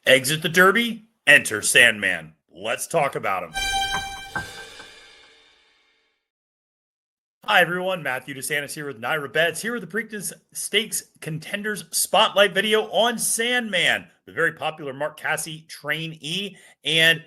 Exit the Derby, enter Sandman. Let's talk about him. Hi, everyone. Matthew DeSantis here with NYRA Bets. Here are the Preakness Stakes Contenders Spotlight video on Sandman, the very popular Mark Casse trainee. And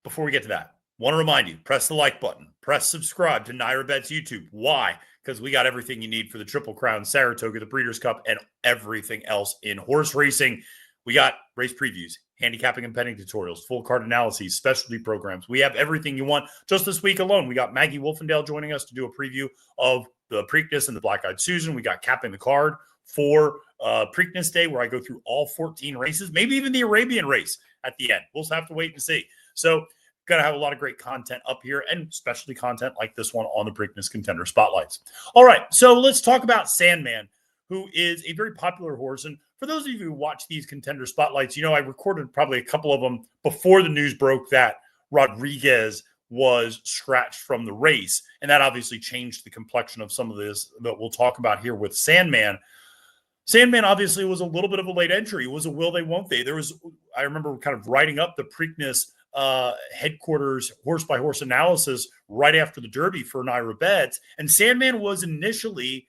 before we get to that, want to remind you, press the like button. Press subscribe to NYRA Bets YouTube. Why? Because we got everything you need for the Triple Crown, Saratoga, the Breeders' Cup, and everything else in horse racing. We got race previews, handicapping and betting tutorials, full card analyses, specialty programs. We have everything you want. Just this week alone, we got Maggie Wolfendale joining us to do a preview of the Preakness and the Black-Eyed Susan. We got capping the card for Preakness Day, where I go through all 14 races, maybe even the Arabian race at the end. We'll just have to wait and see. So going to have a lot of great content up here and specialty content like this one on the Preakness Contender Spotlights. All right, so let's talk about Sandman, who is a very popular horse. And for those of you who watch these Contender Spotlights, you know I recorded probably a couple of them before the news broke that Rodriguez was scratched from the race. And that obviously changed the complexion of some of this that we'll talk about here with Sandman. Sandman obviously was a little bit of a late entry. It was a will they, won't they. I remember kind of writing up the Preakness headquarters horse-by-horse analysis right after the Derby for NYRA Bets. And Sandman was initially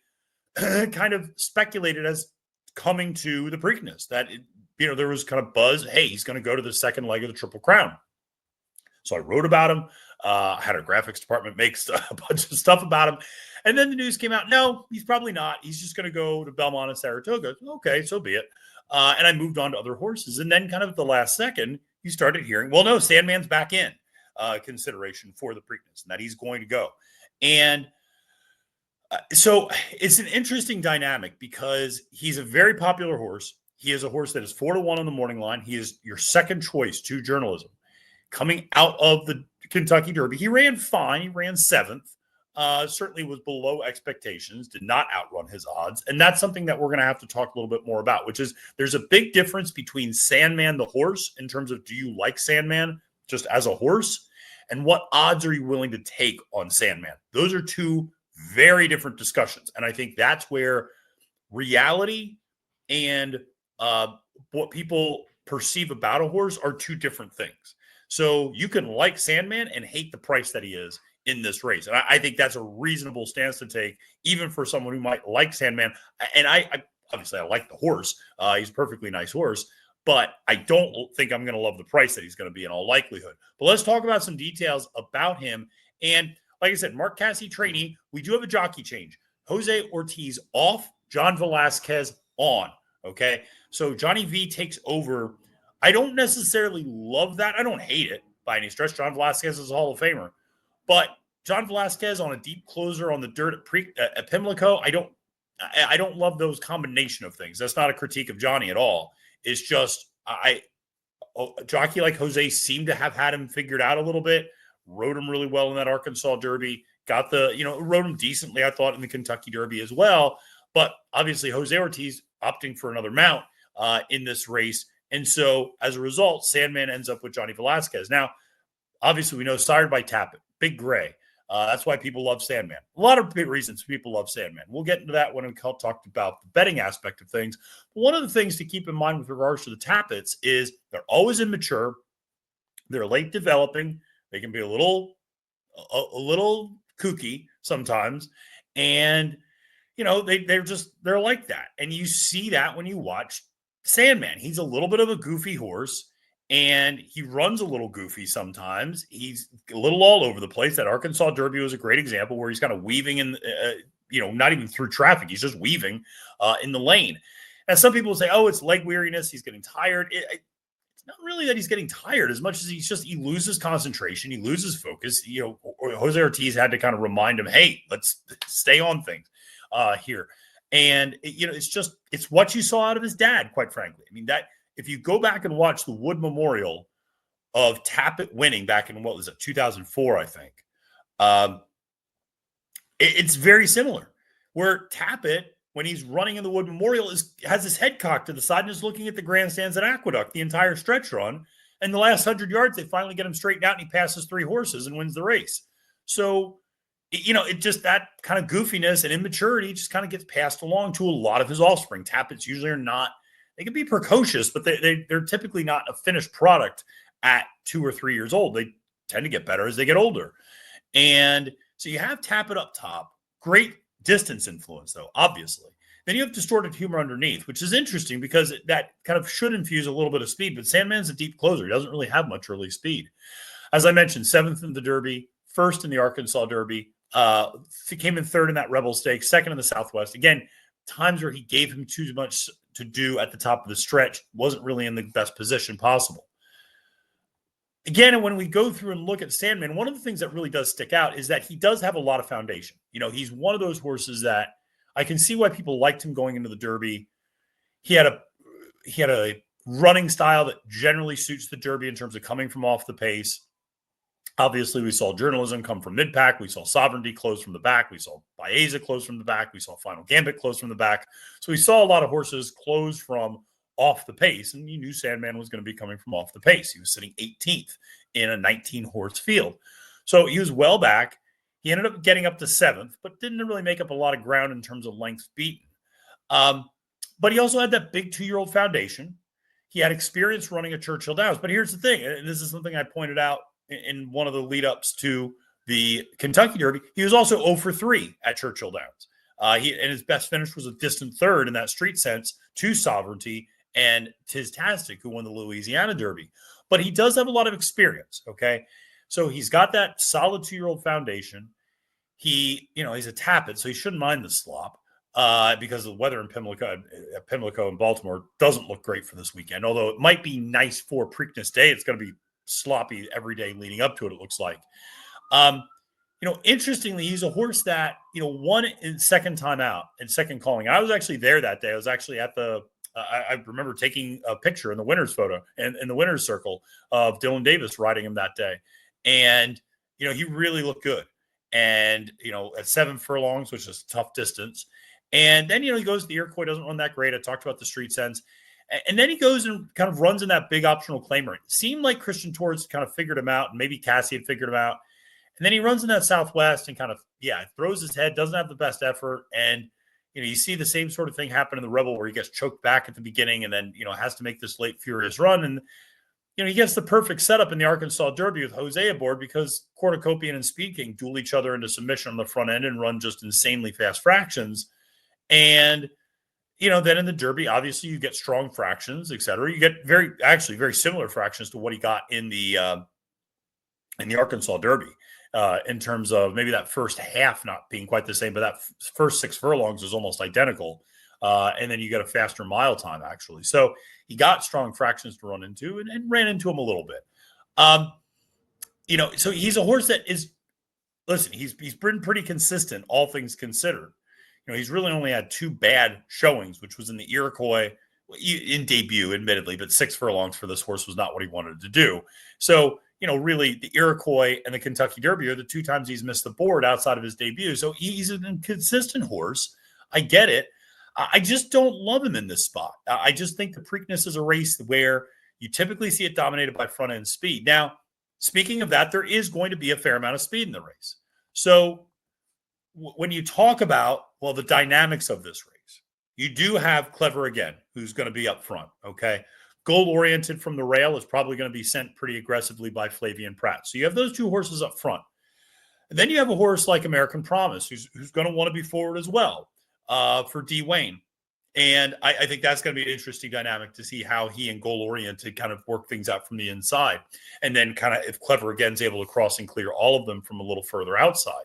kind of speculated as coming to the Preakness, that there was kind of buzz, hey, he's going to go to the second leg of the Triple Crown. So I wrote about him, had our graphics department make a bunch of stuff about him. And then the news came out, no, he's probably not. He's just going to go to Belmont and Saratoga. Okay, so be it. And I moved on to other horses. And then kind of at the last second, you started hearing, well, no, Sandman's back in consideration for the Preakness and that he's going to go. And so it's an interesting dynamic because he's a very popular horse. He is a horse that is 4-1 on the morning line. He is your second choice to journalism. Coming out of the Kentucky Derby, he ran fine. He ran 7th. Certainly was below expectations, did not outrun his odds. And that's something that we're going to have to talk a little bit more about, which is there's a big difference between Sandman, the horse, in terms of do you like Sandman just as a horse, and what odds are you willing to take on Sandman? Those are two very different discussions. And I think that's where reality and what people perceive about a horse are two different things. So you can like Sandman and hate the price that he is in this race. And I think that's a reasonable stance to take, even for someone who might like Sandman. And I obviously, I like the horse. He's a perfectly nice horse, but I don't think I'm going to love the price that he's going to be in all likelihood. But let's talk about some details about him. And like I said, Mark Casse trainee, we do have a jockey change. Jose Ortiz off, John Velasquez on. Okay. So Johnny V takes over. I don't necessarily love that. I don't hate it by any stretch. John Velasquez is a Hall of Famer. But John Velasquez on a deep closer on the dirt at Pimlico, I don't love those combination of things. That's not a critique of Johnny at all. It's just a jockey like Jose seemed to have had him figured out a little bit. Rode him really well in that Arkansas Derby. Rode him decently, I thought, in the Kentucky Derby as well. But obviously, Jose Ortiz opting for another mount in this race. And so, as a result, Sandman ends up with Johnny Velasquez. Now, obviously, we know sired by Tappet, Big Gray. That's why people love Sandman. A lot of big reasons people love Sandman. We'll get into that when we talked about the betting aspect of things. But one of the things to keep in mind with regards to the Tappets is they're always immature. They're late developing. They can be a little kooky sometimes. And, they're like that. And you see that when you watch Sandman. He's a little bit of a goofy horse. And he runs a little goofy sometimes. He's a little all over the place. That Arkansas Derby was a great example where he's kind of weaving in, not even through traffic. He's just weaving in the lane. And some people say, oh, it's leg weariness. He's getting tired. It's not really that he's getting tired as much as he loses concentration. He loses focus. Jose Ortiz had to kind of remind him, hey, let's stay on things here. And, it's what you saw out of his dad, quite frankly. I mean, if you go back and watch the Wood Memorial of Tappet winning back in, 2004, I think, it's very similar. Where Tappet, when he's running in the Wood Memorial, has his head cocked to the side and is looking at the grandstands at Aqueduct the entire stretch run. And the last 100 yards, they finally get him straightened out, and he passes 3 horses and wins the race. So, it just, that kind of goofiness and immaturity just kind of gets passed along to a lot of his offspring. Tappets usually are not they can be precocious, but they're typically not a finished product at 2 or 3 years old. They tend to get better as they get older. And so you have Tap It up top. Great distance influence, though, obviously. Then you have Distorted Humor underneath, which is interesting because that kind of should infuse a little bit of speed. But Sandman's a deep closer. He doesn't really have much early speed. As I mentioned, 7th in the Derby, 1st in the Arkansas Derby. He came in 3rd in that Rebel Stakes, 2nd in the Southwest. Again, times where he gave him too much to do at the top of the stretch, wasn't really in the best position possible. Again, and when we go through and look at Sandman, one of the things that really does stick out is that he does have a lot of foundation. He's one of those horses that I can see why people liked him going into the Derby. He had a running style that generally suits the Derby in terms of coming from off the pace. Obviously, we saw Journalism come from mid-pack. We saw Sovereignty close from the back. We saw Baeza close from the back. We saw Final Gambit close from the back. So we saw a lot of horses close from off the pace, and you knew Sandman was going to be coming from off the pace. He was sitting 18th in a 19-horse field. So he was well back. He ended up getting up to 7th, but didn't really make up a lot of ground in terms of lengths beaten. But he also had that big 2-year-old foundation. He had experience running at Churchill Downs. But here's the thing, and this is something I pointed out in one of the lead-ups to the Kentucky Derby. He was also 0 for 3 at Churchill Downs. And his best finish was a distant 3rd in that street sense to Sovereignty and Tistastic, who won the Louisiana Derby. But he does have a lot of experience, okay? So he's got that solid 2-year-old foundation. He's a Tappet, so he shouldn't mind the slop because the weather in Pimlico and Baltimore doesn't look great for this weekend. Although it might be nice for Preakness Day, it's going to be sloppy every day leading up to it looks like. Interestingly, he's a horse that, won in second time out and second calling. I was actually there that day. I was actually at the I remember taking a picture in the winner's photo and in the winner's circle of Dylan Davis riding him that day. And, he really looked good. And, at 7 furlongs, which is a tough distance. And then, he goes to the Iroquois, doesn't run that great. I talked about the street sense. And then he goes and kind of runs in that big optional claimer. It seemed like Christian Torres kind of figured him out, and maybe Casse had figured him out. And then he runs in that Southwest and kind of, throws his head, doesn't have the best effort. And, you see the same sort of thing happen in the Rebel where he gets choked back at the beginning and then, has to make this late furious run. And, he gets the perfect setup in the Arkansas Derby with Jose aboard because Cornucopian and Speed King duel each other into submission on the front end and run just insanely fast fractions. And, then in the Derby, obviously you get strong fractions, et cetera. You get very similar fractions to what he got in the Arkansas Derby. In terms of maybe that first half not being quite the same, but that first 6 furlongs is almost identical. And then you get a faster mile time, actually. So he got strong fractions to run into and ran into him a little bit. So he's a horse that is, listen, he's been pretty consistent, all things considered. He's really only had 2 bad showings, which was in the Iroquois in debut, admittedly, but 6 furlongs for this horse was not what he wanted to do. So, really the Iroquois and the Kentucky Derby are the 2 times he's missed the board outside of his debut. So he's an inconsistent horse. I get it. I just don't love him in this spot. I just think the Preakness is a race where you typically see it dominated by front end speed. Now, speaking of that, there is going to be a fair amount of speed in the race. So when you talk about, the dynamics of this race, you do have Clever Again, who's going to be up front. Okay. Goal-oriented from the rail is probably going to be sent pretty aggressively by Flavian Pratt. So you have those 2 horses up front. And then you have a horse like American Promise, who's going to want to be forward as well for D. Wayne. And I think that's going to be an interesting dynamic to see how he and Goal-oriented kind of work things out from the inside. And then kind of if Clever Again's able to cross and clear all of them from a little further outside.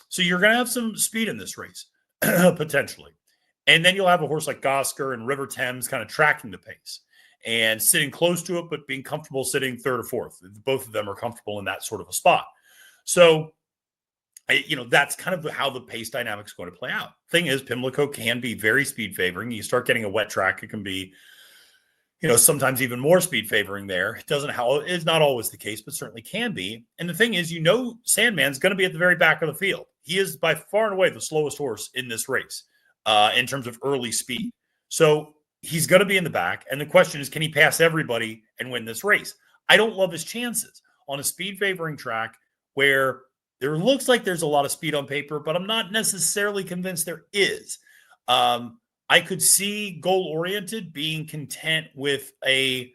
So you're going to have some speed in this race, potentially. And then you'll have a horse like Gosker and River Thames kind of tracking the pace and sitting close to it, but being comfortable sitting 3rd or 4th. Both of them are comfortable in that sort of a spot. So, that's kind of how the pace dynamic is going to play out. Thing is, Pimlico can be very speed favoring. You start getting a wet track, it can be, sometimes even more speed favoring there. It's not always the case, but certainly can be. And the thing is, Sandman's going to be at the very back of the field. He is by far and away the slowest horse in this race. In terms of early speed. So he's going to be in the back. And the question is, can he pass everybody and win this race? I don't love his chances on a speed favoring track where there looks like there's a lot of speed on paper, but I'm not necessarily convinced there is. I could see goal-oriented being content with a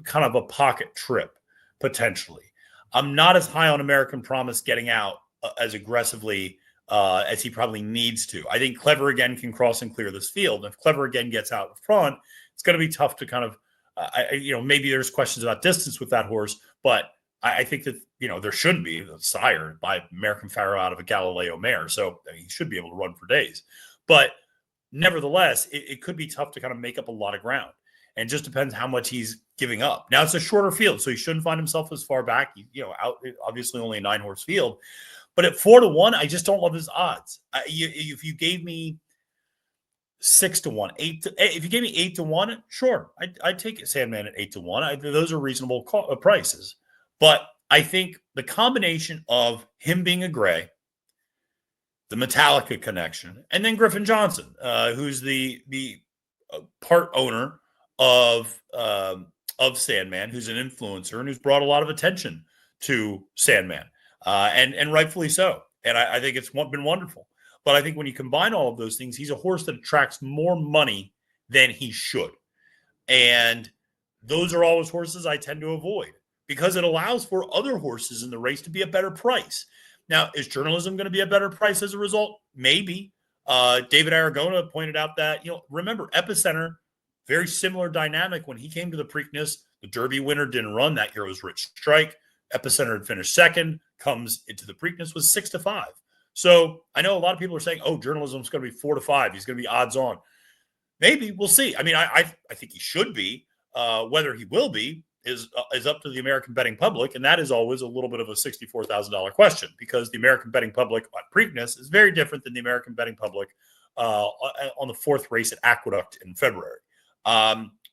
kind of a pocket trip, potentially. I'm not as high on American Promise getting out as aggressively as he probably needs to. I think Clever Again can cross and clear this field. And if Clever Again gets out in front, it's going to be tough to kind of, maybe there's questions about distance with that horse, but I think that, there shouldn't be the sire by American Pharaoh out of a Galileo mare. So he should be able to run for days. But nevertheless, it could be tough to kind of make up a lot of ground. And it just depends how much he's giving up. Now it's a shorter field, so he shouldn't find himself as far back. Out obviously only a 9-horse field, but at 4-1, I just don't love his odds. If you gave me 6-1, if you gave me 8-1, sure, I'd take it. Sandman at 8-1. Those are reasonable prices. But I think the combination of him being a gray, the Metallica connection, and then Griffin Johnson, who's the part owner of Sandman, who's an influencer and who's brought a lot of attention to Sandman, and rightfully so. And I think it's been wonderful. But I think when you combine all of those things, he's a horse that attracts more money than he should. And those are always horses I tend to avoid because it allows for other horses in the race to be a better price. Now, is journalism going to be a better price as a result? Maybe. David Aragona pointed out that, remember, Epicenter, very similar dynamic when he came to the Preakness. The Derby winner didn't run. That year was Rich Strike. Epicenter had finished second, comes into the Preakness was 6-5. So I know a lot of people are saying, oh, journalism's going to be 4-5. He's going to be odds on. Maybe. We'll see. I mean, I think he should be. Whether he will be is up to the American betting public, and that is always a little bit of a $64,000 question because the American betting public on Preakness is very different than the American betting public on the 4th race at Aqueduct in February.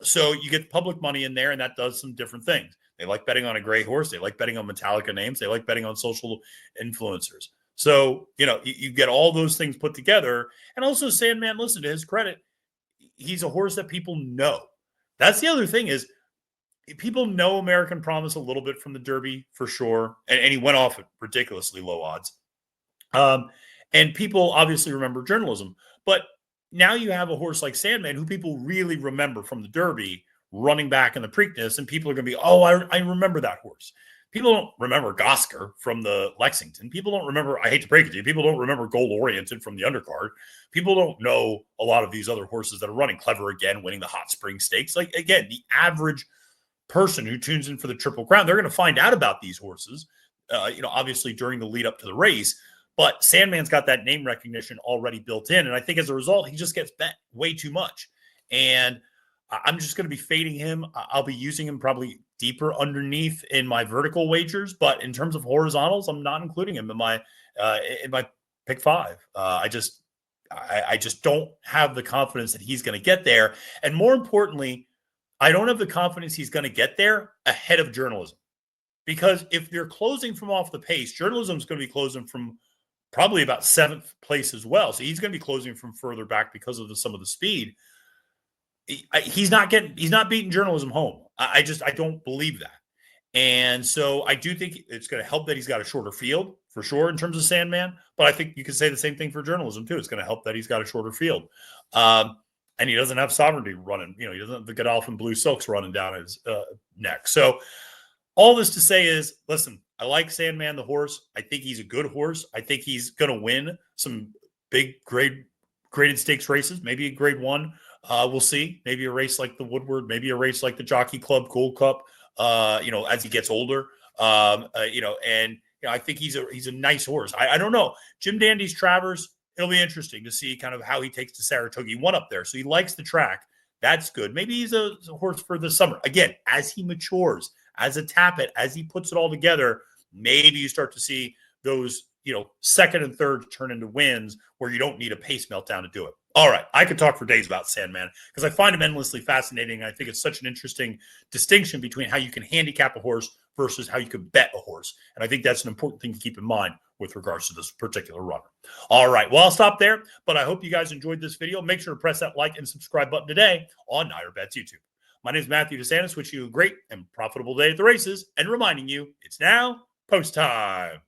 So you get public money in there, and that does some different things. They like betting on a gray horse. They like betting on Metallica names. They like betting on social influencers. So, you get all those things put together. And also Sandman, listen, to his credit, he's a horse that people know. That's the other thing is people know American Promise a little bit from the Derby for sure. And he went off at ridiculously low odds. And people obviously remember journalism. But now you have a horse like Sandman who people really remember from the Derby running back in the Preakness. And people are going to be, oh, I remember that horse. People don't remember Gosker from the Lexington. People don't remember, I hate to break it to you, people don't remember Goal Oriented from the undercard. People don't know a lot of these other horses that are running. Clever Again, winning the Hot Spring Stakes. Like, again, the average person who tunes in for the Triple Crown, they're going to find out about these horses, obviously during the lead up to the race. But Sandman's got that name recognition already built in. And I think as a result, he just gets bet way too much. And I'm just going to be fading him. I'll be using him probably deeper underneath in my vertical wagers, but in terms of horizontals, I'm not including him in my pick 5. I just don't have the confidence that he's going to get there. And more importantly, I don't have the confidence he's going to get there ahead of journalism. Because if they're closing from off the pace, journalism is going to be closing from probably about 7th place as well. So he's going to be closing from further back because of some of the speed. He's not beating journalism home. I don't believe that. And so I do think it's going to help that he's got a shorter field for sure in terms of Sandman. But I think you could say the same thing for journalism too. It's going to help that he's got a shorter field. And he doesn't have Sovereignty running. He doesn't have the Godolphin Blue Silks running down his neck. So all this to say is, listen, I like Sandman, the horse. I think he's a good horse. I think he's going to win some big graded stakes races, maybe a grade 1. We'll see. Maybe a race like the Woodward, maybe a race like the Jockey Club Gold Cup, as he gets older. I think he's a nice horse. I don't know. Jim Dandy's Travers, it'll be interesting to see kind of how he takes to Saratoga. He won up there, so he likes the track. That's good. Maybe he's a horse for the summer. Again, as he matures, as a Tappet, as he puts it all together, maybe you start to see those, second and third turn into wins where you don't need a pace meltdown to do it. All right. I could talk for days about Sandman because I find him endlessly fascinating. I think it's such an interesting distinction between how you can handicap a horse versus how you can bet a horse. And I think that's an important thing to keep in mind with regards to this particular runner. All right. Well, I'll stop there, but I hope you guys enjoyed this video. Make sure to press that like and subscribe button today on NYRA Bets YouTube. My name is Matthew DeSantis, wishing you a great and profitable day at the races and reminding you it's now post time.